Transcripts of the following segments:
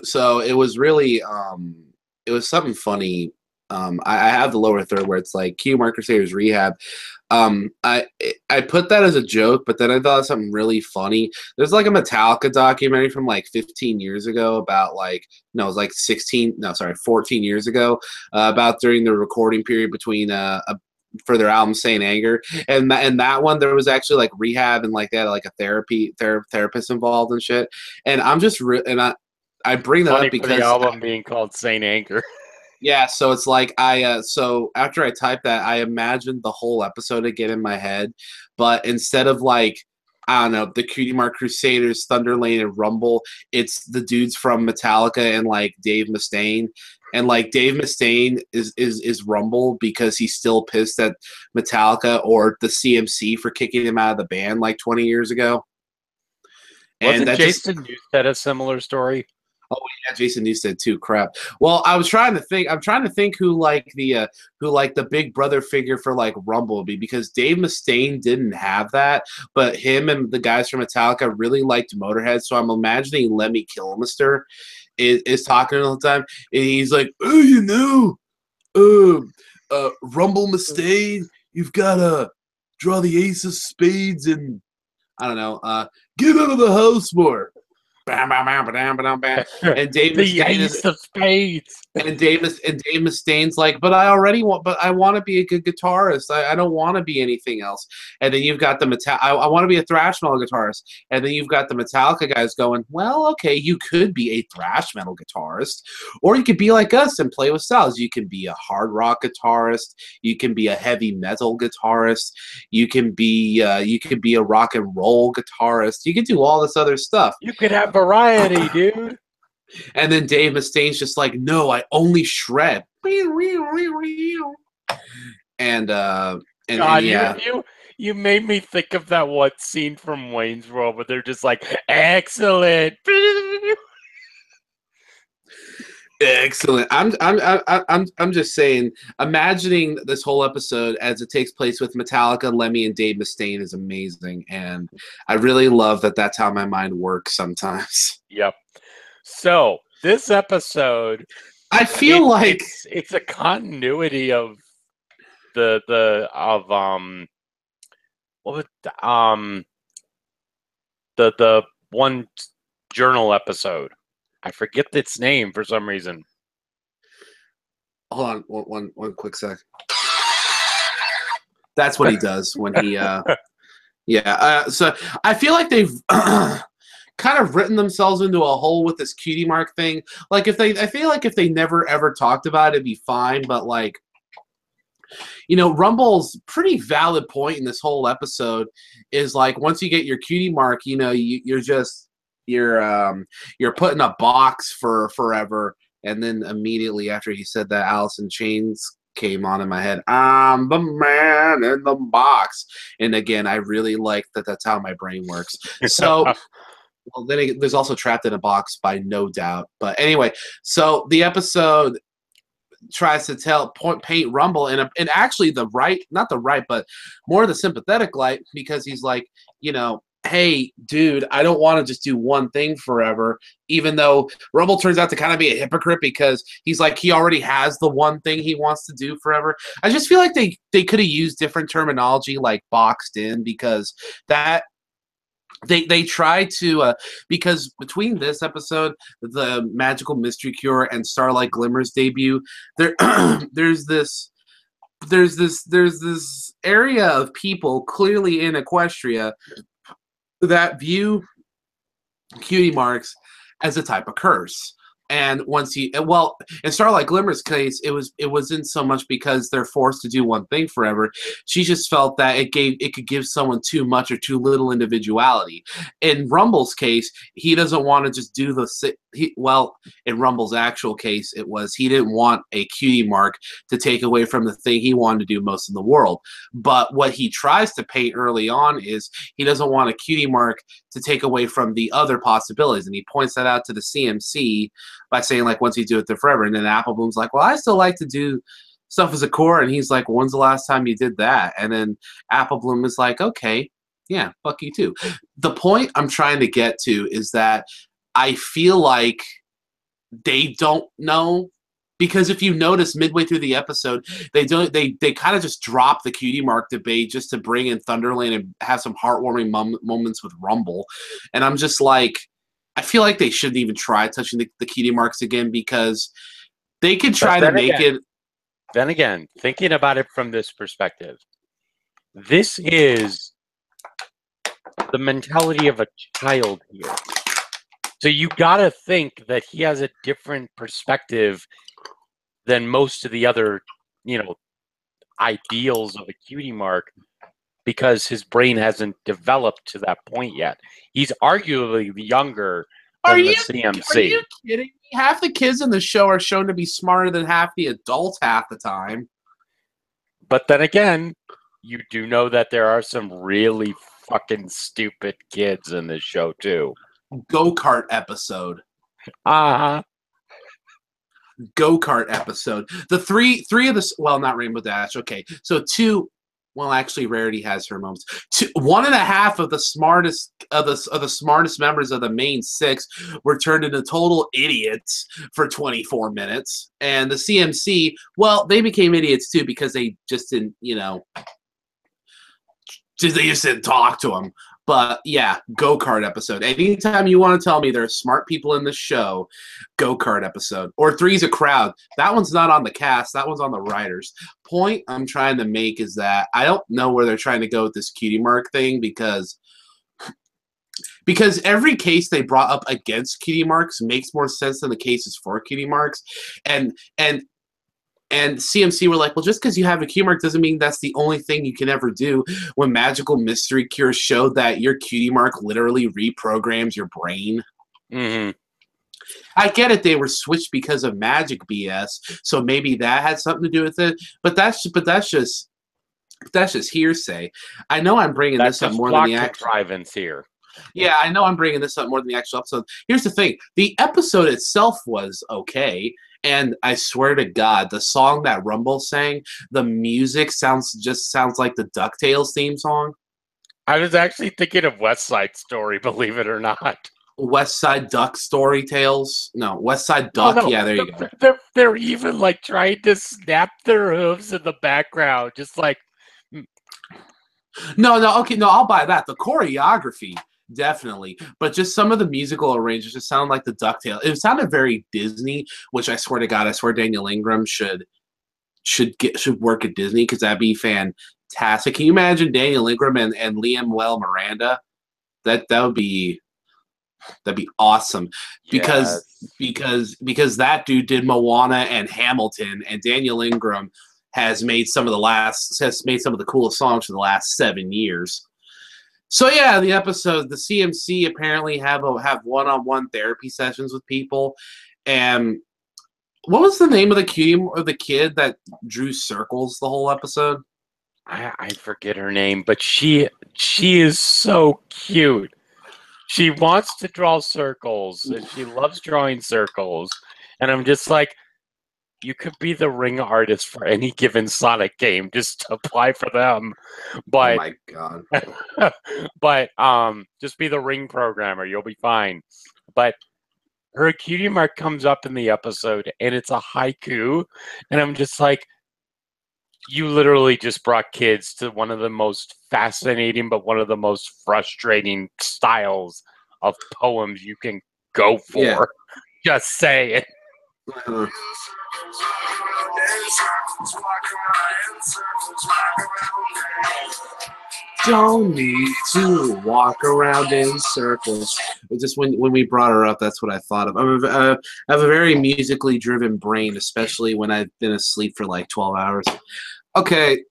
So it was really it was something funny. I have the lower third where it's like Q Mark Crusaders Rehab. I put that as a joke, but then I thought of something really funny. There's like a Metallica documentary from like 15 years ago about like no, it was like 16, no, sorry, 14 years ago about during the recording period between for their album Saint Anger, and that one there was actually like rehab and like they had like a therapist involved and shit. And I'm just and I bring that Funny up for the because album being called Saint Anger. yeah, so it's like so after I typed that, I imagined the whole episode again in my head, but instead of like I don't know, the Cutie Mark Crusaders, Thunder Lane, and Rumble, it's the dudes from Metallica and like Dave Mustaine. And like Dave Mustaine is Rumble because he's still pissed at Metallica or the CMC for kicking him out of the band like 20 years ago. And Wasn't that just Jason Newsted a similar story? oh yeah, Jason Newsted too. Crap. Well, I was trying to think. I'm trying to think who like the big brother figure for like Rumble would be because Dave Mustaine didn't have that, but him and the guys from Metallica really liked Motorhead. So I'm imagining Lemmy Kilmister is talking all the time, and he's like, "Oh, Rumble Mustaine, you've got to draw the ace of spades and I don't know, get out of the house more." Bam, bam, bam, bam, bam, bam. And Dave The Mustaine is Ace of Spades. and Dave Mustaine's like, but I want to be a good guitarist. I don't want to be anything else. And then you've got I want to be a thrash metal guitarist. And then you've got the Metallica guys going, well, okay, you could be a thrash metal guitarist, or you could be like us and play with styles. You can be a hard rock guitarist. You can be a heavy metal guitarist. You can be a rock and roll guitarist. You can do all this other stuff. You could have variety, dude. And then Dave Mustaine's just like, no, I only shred. And God, yeah. you made me think of that one scene from Wayne's World where they're just like, excellent. Excellent. I'm just saying, imagining this whole episode as it takes place with Metallica, Lemmy, and Dave Mustaine is amazing, and I really love that. That's how my mind works sometimes. Yep. So this episode, I feel like it's a continuity of the what was the one journal episode. I forget its name for some reason. Hold on, one quick sec. That's what he does when he yeah. So I feel like they've kind of written themselves into a hole with this cutie mark thing. Like I feel like if they never ever talked about it, it'd be fine. But like, Rumble's pretty valid point in this whole episode is like once you get your cutie mark, you're put in a box for forever. And then immediately after he said that, Alice in Chains came on in my head. I'm the man in the box. And again, I really like that. That's how my brain works. So. Well, then there's also Trapped in a Box by No Doubt. But anyway, so the episode tries to paint Rumble and actually not the right, but more the sympathetic light because he's like, hey, dude, I don't want to just do one thing forever, even though Rumble turns out to kind of be a hypocrite because he's like, he already has the one thing he wants to do forever. I just feel like they could have used different terminology like boxed in because that they try to because between this episode, the Magical Mystery Cure, and Starlight Glimmer's debut, there's this area of people clearly in Equestria that view cutie marks as a type of curse. And in Starlight Glimmer's case, it wasn't so much because they're forced to do one thing forever. She just felt that it could give someone too much or too little individuality. In Rumble's case, he doesn't want to just do in Rumble's actual case, it was he didn't want a cutie mark to take away from the thing he wanted to do most in the world. But what he tries to paint early on is he doesn't want a cutie mark to take away from the other possibilities, and he points that out to the CMC by saying like once you do it there forever. And then Applebloom's like, well, I still like to do stuff as a core, and he's like, when's the last time you did that? And then Applebloom is like, okay, yeah, fuck you too. The point I'm trying to get to is that I feel like they don't know. Because if you notice midway through the episode, they kind of just drop the cutie mark debate just to bring in Thunderland and have some heartwarming moments with Rumble. And I'm just like, I feel like they shouldn't even try touching the cutie marks again, because they could try to make it. Then again, thinking about it from this perspective, this is the mentality of a child here. So you gotta think that he has a different perspective than most of the other, ideals of a cutie mark, because his brain hasn't developed to that point yet. He's arguably younger than the CMC. Are you kidding me? Half the kids in the show are shown to be smarter than half the adults half the time. But then again, you do know that there are some really fucking stupid kids in this show too. Go-kart episode. Go-kart episode. The three of the, well, not Rainbow Dash. Okay, so two. Well, actually, Rarity has her moments. 1.5 of the smartest smartest members of the main 6 were turned into total idiots for 24 minutes, and the CMC, well, they became idiots too because they just didn't, they just didn't talk to him. But yeah, go-kart episode. Anytime you want to tell me there are smart people in the show, go-kart episode. Or Three's a Crowd. That one's not on the cast. That one's on the writers. Point I'm trying to make is that I don't know where they're trying to go with this cutie mark thing, because every case they brought up against cutie marks makes more sense than the cases for cutie marks. And CMC were like, well, just because you have a cutie mark doesn't mean that's the only thing you can ever do. When Magical Mystery Cure showed that your cutie mark literally reprograms your brain. Mm-hmm. I get it, they were switched because of magic BS, so maybe that had something to do with it. But that's just hearsay. I know I'm bringing this up more than the actual. Here. Yeah, I know I'm bringing this up more than the actual episode. Here's the thing: the episode itself was okay. And I swear to God, the song that Rumble sang, the music sounds like the DuckTales theme song. I was actually thinking of West Side Story, believe it or not. West Side Duck Story Tales? No, West Side Duck. No. Yeah, there you go. They're even like trying to snap their hooves in the background, just like. No, okay, no, I'll buy that. The choreography, definitely, but just some of the musical arrangements just sound like the DuckTales. It sounded very Disney, which I swear to God, I swear Daniel Ingram should work at Disney, because that'd be fantastic. Can you imagine Daniel Ingram and Liam Miranda? That'd be awesome, because that dude did Moana and Hamilton, and Daniel Ingram has made some of the coolest songs for the last 7 years. So yeah, the episode, the CMC apparently have one-on-one therapy sessions with people. And what was the name of the kid that drew circles the whole episode? I forget her name, but she is so cute. She wants to draw circles, and she loves drawing circles. And I'm just like, you could be the ring artist for any given Sonic game. Just apply for them. But, oh my God. But just be the ring programmer. You'll be fine. But her cutie mark comes up in the episode, and it's a haiku. And I'm just like, you literally just brought kids to one of the most fascinating but one of the most frustrating styles of poems you can go for. Yeah. Just say it. Don't need to walk around in circles. Just when we brought her up, that's what I thought of. I have a very musically driven brain, especially when I've been asleep for like 12 hours. Okay.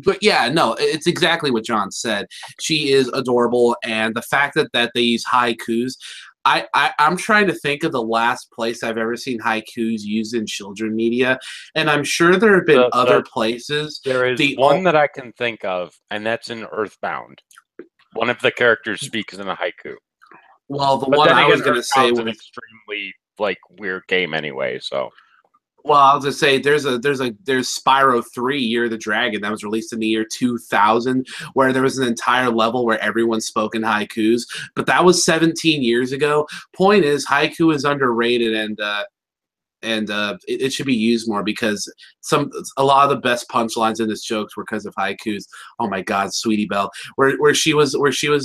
But yeah, no, it's exactly what John said. She is adorable, and the fact that they use haikus, I'm trying to think of the last place I've ever seen haikus used in children media, and I'm sure there have been other places. There is one that I can think of, and that's in Earthbound. One of the characters speaks in a haiku. Well, the one I was going to say was an extremely weird game anyway. So, Well, I'll just say there's Spyro 3 Year of the Dragon that was released in the year 2000, where there was an entire level where everyone spoke in haikus, but that was 17 years ago. Point is, haiku is underrated, and it should be used more because a lot of the best punchlines in this jokes were because of haikus. Oh my God, Sweetie Belle, where she was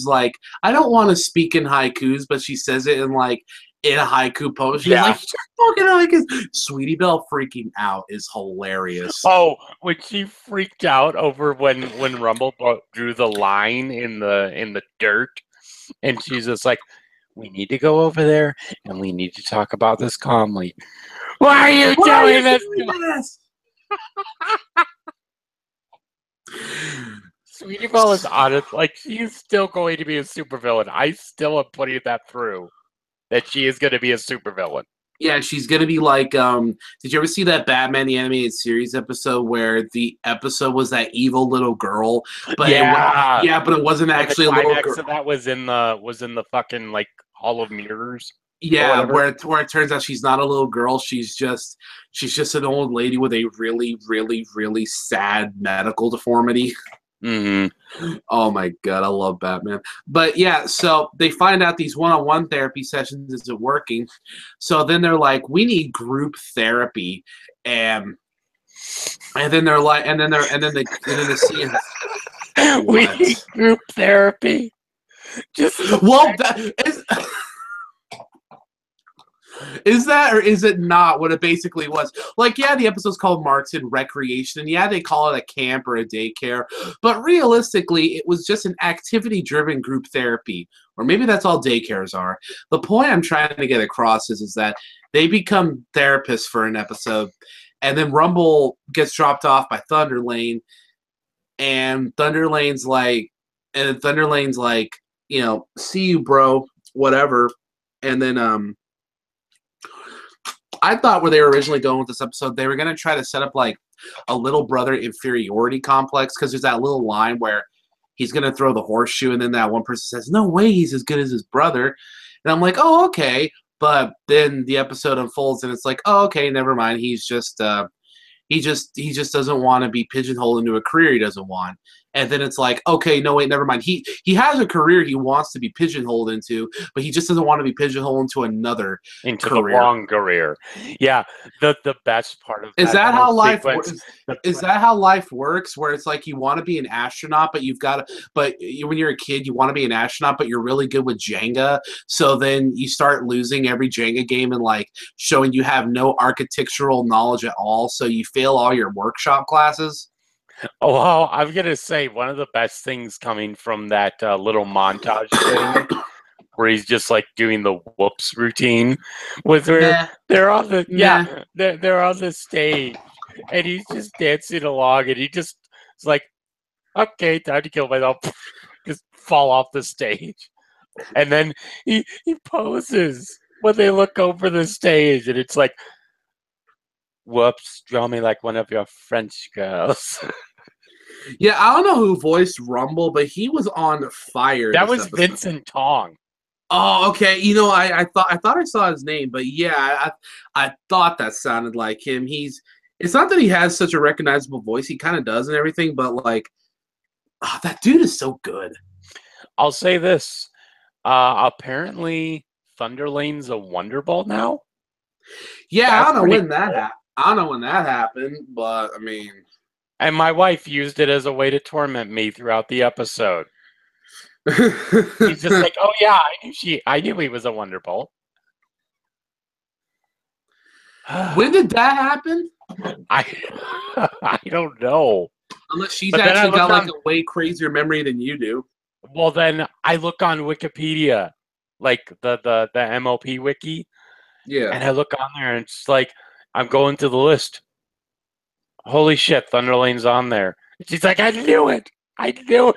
like, I don't want to speak in haikus, but she says it in a haiku poem. She's Yeah. like, you're talking haikus. Sweetie Belle freaking out is hilarious. Oh, when she freaked out over when Rumble drew the line in the dirt, and she's just like, "We need to go over there, and we need to talk about this calmly." Why are you doing this? Sweetie Belle is honest. Like, she's still going to be a supervillain. I still am putting that through. That she is going to be a supervillain. Yeah, she's gonna be like, did you ever see that Batman the Animated Series episode where the episode was that evil little girl, but but it wasn't actually a little girl. Of that was in the fucking like Hall of Mirrors. Yeah, where it turns out she's not a little girl. She's just an old lady with a really, really, really sad medical deformity. Mm-hmm. Oh my God, I love Batman. But yeah, so they find out these one-on-one therapy sessions isn't working. So then they're like, we need group therapy. And then they're like, and then the scene. We need group therapy. Just well, that is. Is that or is it not what it basically was? Like, yeah, the episode's called Marks and Recreation, and yeah, they call it a camp or a daycare, but realistically, it was just an activity-driven group therapy, or maybe that's all daycares are. The point I'm trying to get across is that they become therapists for an episode, and then Rumble gets dropped off by Thunderlane, and Thunderlane's like, you know, see you, bro, whatever, and then I thought where they were originally going with this episode, they were going to try to set up like a little brother inferiority complex because there's that little line where he's going to throw the horseshoe and then that one person says, no way he's as good as his brother. And I'm like, oh, okay. But then the episode unfolds and it's like, oh, okay, never mind. He's just he just doesn't want to be pigeonholed into a career he doesn't want. And then it's like, okay, no, wait, never mind. He has a career he wants to be pigeonholed into, but he just doesn't want to be pigeonholed into another career. The wrong career. Yeah, the best part of that is that how life works? Is that how life works? Where it's like you want to be an astronaut, but when you're a kid, you want to be an astronaut, but you're really good with Jenga. So then you start losing every Jenga game and like showing you have no architectural knowledge at all. So you fail all your workshop classes. Oh, well, I'm going to say one of the best things coming from that little montage thing where he's just like doing the whoops routine was where they're on the, they're on the stage and he's just dancing along and he just is like, okay, time to kill myself, just fall off the stage. And then he poses when they look over the stage and it's like, whoops, draw me like one of your French girls. Yeah, I don't know who voiced Rumble, but he was on fire. That was episode. Vincent Tong. Oh, okay. You know, I thought I saw his name, but yeah, I thought that sounded like him. It's not that he has such a recognizable voice. He kind of does and everything, but like, that dude is so good. I'll say this. Apparently, Thunderlane's a Wonderbolt now. Yeah, I don't know when that happened. I don't know when that happened, but I mean. And my wife used it as a way to torment me throughout the episode. She's just like, "Oh yeah, I knew he was a Wonderbolt." When did that happen? I don't know. Unless she's actually got like a way crazier memory than you do. Well, then I look on Wikipedia, like the MOP wiki. Yeah. And I look on there, and it's like I'm going through the list. Holy shit, Thunderlane's on there. She's like, I knew it. I knew it.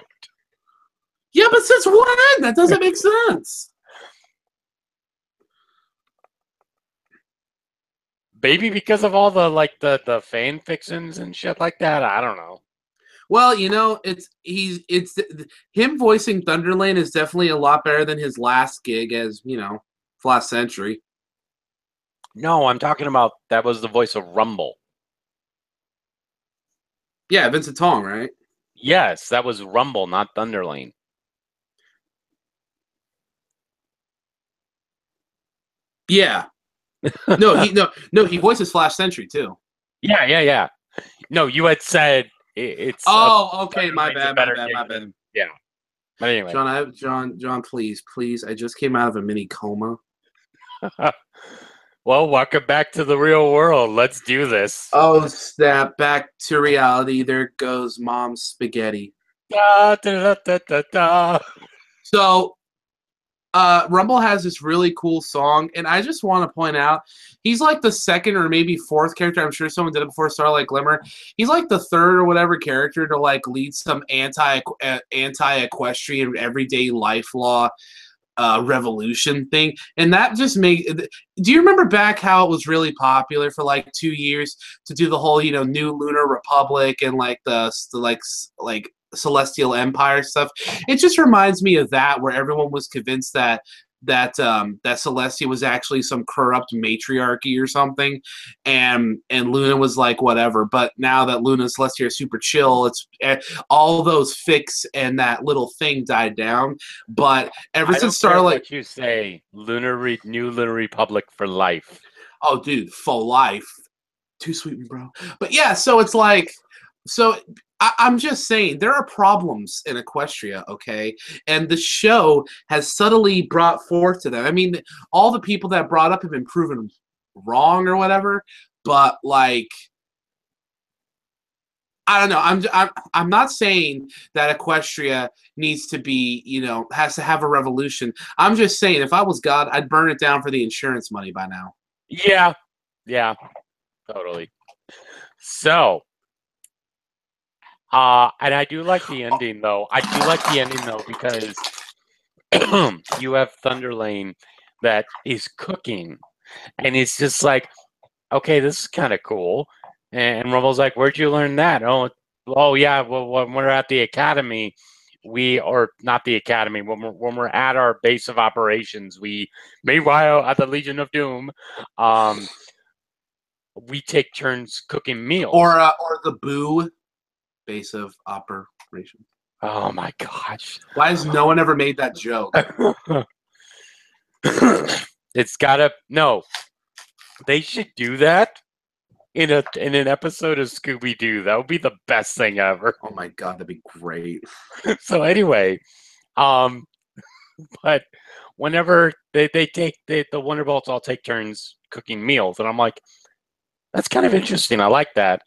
Yeah, but since when? That doesn't make sense. Maybe because of all the fan fictions and shit like that. I don't know. Well, you know, it's him voicing Thunderlane is definitely a lot better than his last gig as, you know, last century. No, I'm talking about that was the voice of Rumble. Yeah, Vincent Tong, right? Yes, that was Rumble, not Thunderlane. Yeah. No, he voices Flash Sentry too. Yeah. No, you had said it's Oh, okay, my Thunderlane's a bad, my better bad, my game bad. than yeah. But anyway, John, please. I just came out of a mini coma. well, welcome back to the real world. Let's do this. Oh, snap, back to reality. There goes mom's spaghetti. Da, da, da, da, da. So, Rumble has this really cool song, and I just want to point out he's like the second or maybe fourth character. I'm sure someone did it before Starlight Glimmer. He's like the third or whatever character to like lead some anti equestrian everyday life law revolution thing, and that just make. Do you remember back how it was really popular for like 2 years to do the whole new Lunar Republic and like the Celestial Empire stuff? It just reminds me of that, where everyone was convinced that Celestia was actually some corrupt matriarchy or something, and Luna was like whatever. But now that Luna and Celestia are super chill, it's all those fics and that little thing died down. But ever I since don't care Starlight, what you say. New Lunar Republic for life. oh dude, full life, too sweet, bro. But yeah, so it's like, so I'm just saying there are problems in Equestria, okay, and the show has subtly brought forth to them. I mean, all the people that brought up have been proven wrong or whatever, but like. I don't know. I'm not saying that Equestria needs to be, has to have a revolution. I'm just saying if I was God, I'd burn it down for the insurance money by now. Yeah, totally. So, and I do like the ending though. I do like the ending though because you have Thunderlane that is cooking, and it's just like, okay, this is kind of cool. And Rumble's like, where'd you learn that? Oh yeah. Well, when we're at the academy, or not the academy, when we're at our base of operations, meanwhile at the Legion of Doom, we take turns cooking meals. Or the Boo base of operation. Oh my gosh. Why has no one ever made that joke? It's gotta no. They should do that in an episode of Scooby Doo. That would be the best thing ever. Oh my god, that'd be great. So anyway, but whenever they take the Wonderbolts all take turns cooking meals, and I'm like, that's kind of interesting. I like that.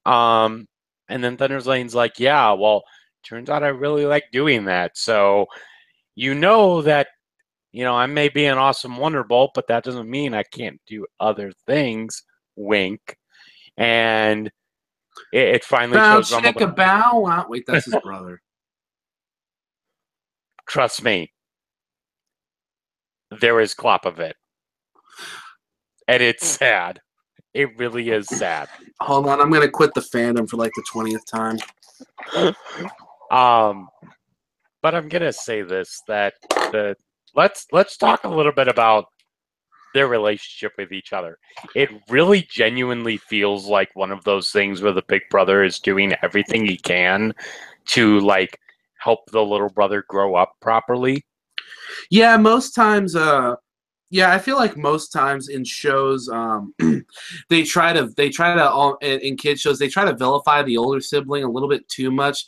And then Thunderlane's like, yeah, well, turns out I really like doing that. So that I may be an awesome Wonderbolt, but that doesn't mean I can't do other things. Wink. And it finally Bow shows Rumble. chicka bow wow. Wait, that's his brother. Trust me, there is clop of it, and it's sad. It really is sad. Hold on, I'm gonna quit the fandom for like the 20th time. But I'm gonna say this: that let's talk a little bit about their relationship with each other. It really genuinely feels like one of those things where the big brother is doing everything he can to like help the little brother grow up properly. Yeah, most times, I feel like most times in shows, they try to in kids shows they try to vilify the older sibling a little bit too much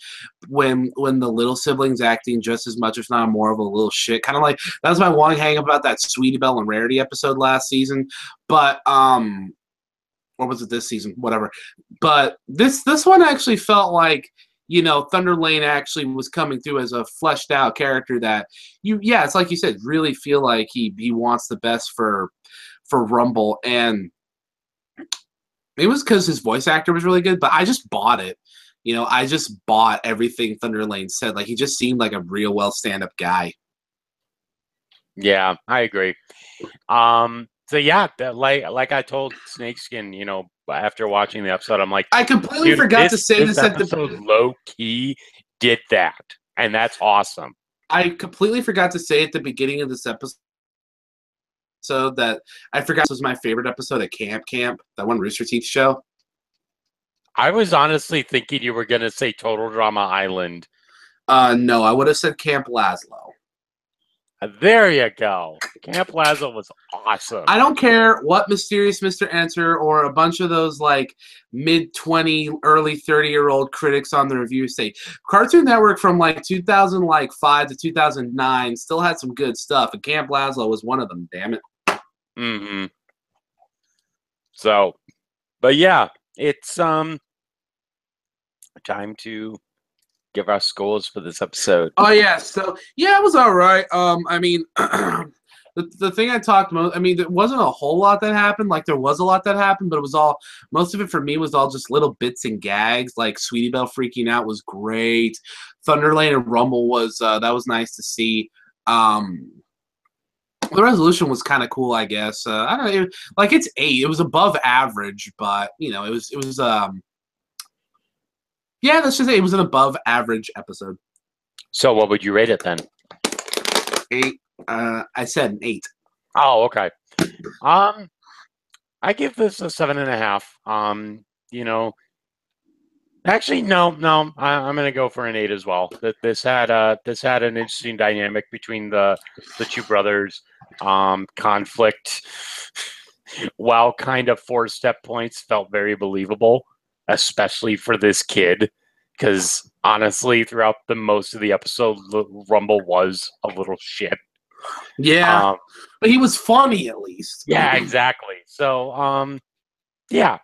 when the little sibling's acting just as much, if not more, of a little shit. Kind of like that was my one hang about that Sweetie Belle and Rarity episode last season, but or was it this season? Whatever. But this one actually felt like Thunderlane actually was coming through as a fleshed out character that it's like you said, really feel like he wants the best for Rumble, and it was because his voice actor was really good. But I just bought it. I just bought everything Thunderlane said. Like he just seemed like a real well stand up guy. Yeah, I agree. So yeah, like I told Snakeskin, after watching the episode, I'm like, I completely forgot to say this at the episode low key did that, and that's awesome. I completely forgot to say at the beginning of this episode that I forgot was my favorite episode of Camp, that one Rooster Teeth show. I was honestly thinking you were going to say Total Drama Island. No, I would have said Camp Lazlo. There you go. Camp Lazlo was awesome. I don't care what Mysterious Mr. Enter or a bunch of those like mid-20, early 30-year-old critics on the review say. Cartoon Network from like 2005 to 2009 still had some good stuff, and Camp Lazlo was one of them. Damn it. Mm-hmm. So, but yeah, it's time to give our scores for this episode. Oh yeah, so yeah, it was all right. I mean, the thing I talked most, I mean, there wasn't a whole lot that happened. Like there was a lot that happened, but it was all most of it for me was all just little bits and gags. Like Sweetie Belle freaking out was great. Thunderlane and Rumble was that was nice to see. The resolution was kind of cool, I guess. I don't know, like it's 8. It was above average, but you know, it was yeah, let's just say it was an above average episode. So what would you rate it then? 8. I said an 8. Oh, okay. I give this a 7.5. You know, actually, no. I'm gonna go for an 8 as well. This had an interesting dynamic between the two brothers. Conflict, while kind of 4-step points, felt very believable, especially for this kid. Because honestly, throughout the most of the episode, Rumble was a little shit. Yeah, but he was funny at least. Yeah, exactly. So, yeah,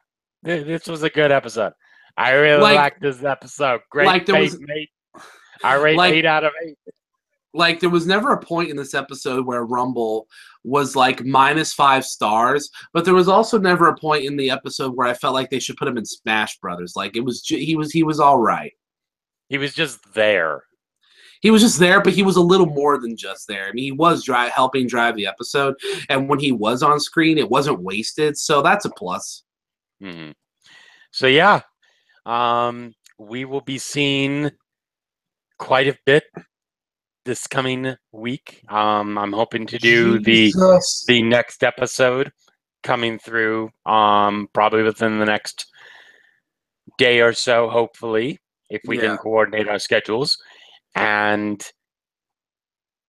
this was a good episode. I really liked this episode. Great, like there was, mate. I rate 8 out of 8. Like there was never a point in this episode where Rumble was like -5 stars, but there was also never a point in the episode where I felt like they should put him in Smash Brothers. Like it was, he was all right. He was just there. He was just there, but he was a little more than just there. I mean, he was helping drive the episode, and when he was on screen, it wasn't wasted, so that's a plus. Mm-hmm. So yeah, we will be seeing quite a bit this coming week. I'm hoping to do the next episode coming through probably within the next day or so, hopefully, if we can coordinate our schedules. And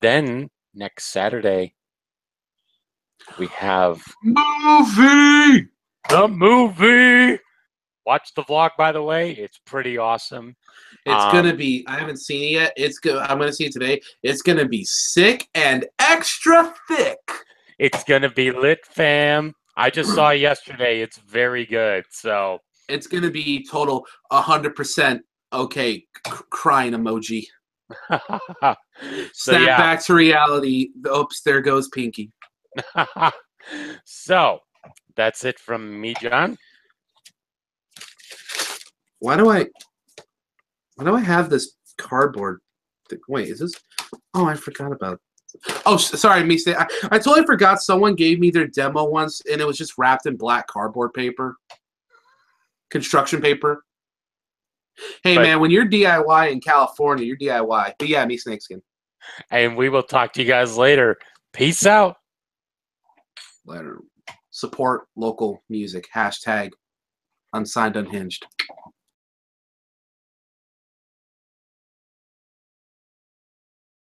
then next Saturday, we have the movie. Watch the vlog, by the way. It's pretty awesome. It's gonna be. I haven't seen it yet. It's good. I'm gonna see it today. It's gonna be sick and extra thick. It's gonna be lit, fam. I just saw it yesterday. It's very good. So it's gonna be total 100% okay. Crying emoji. Snap back to reality. Oops, there goes Pinky. So that's it from me, John. Why do I have this cardboard? Wait, is this? Oh, I forgot about. Oh, sorry, me. I totally forgot. Someone gave me their demo once, and it was just wrapped in black cardboard paper, construction paper. Hey, man, when you're DIY in California, you're DIY. But yeah, me Snakeskin. And we will talk to you guys later. Peace out. Later. Support local music. # unsigned unhinged.